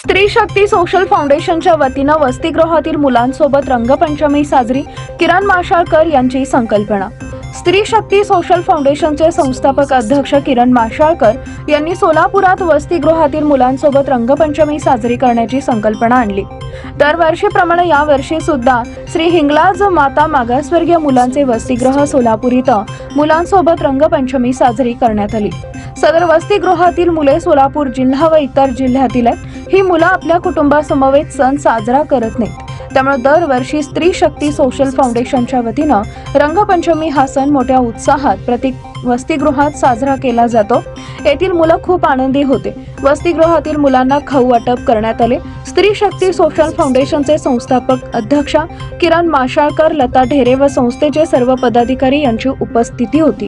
स्त्री शक्ती सोशल फाउंडेशनच्या वतीनं वसतिगृहातील मुलांसोबत रंगपंचमी साजरी. किरण माशाळकर यांची संकल्पना. स्त्री शक्ती सोशल फाउंडेशनचे संस्थापक अध्यक्ष किरण माशाळकर यांनी सोलापुरात वसतिगृहातील मुलांसोबत रंगपंचमी साजरी करण्याची संकल्पना आणली. दरवर्षीप्रमाणे यावर्षी सुद्धा श्री हिंगलाज माता मागासवर्गीय मुलांचे वसतिगृह सोलापूर इथं मुलांसोबत रंगपंचमी साजरी करण्यात आली. सदर वसतिगृहातील मुले सोलापूर जिल्हा व इतर जिल्ह्यातील आहेत. ही मुलं आपल्या कुटुंबासमवेत सण साजरा करत नाहीत. त्यामुळे दरवर्षी स्त्री शक्ती सोशल फाउंडेशनच्या वतीनं रंगपंचमी हा सण मोठ्या उत्साहात प्रत्येक वसतिगृहात साजरा केला जातो. येथील मुलं खूप आनंदी होते. वसतिगृहातील मुलांना खाऊ वाटप करण्यात आले. स्त्री शक्ती सोशल फाउंडेशनचे संस्थापक अध्यक्षा किरण माशाळकर, लता ढेरे व संस्थेचे सर्व पदाधिकारी यांची उपस्थिती होती.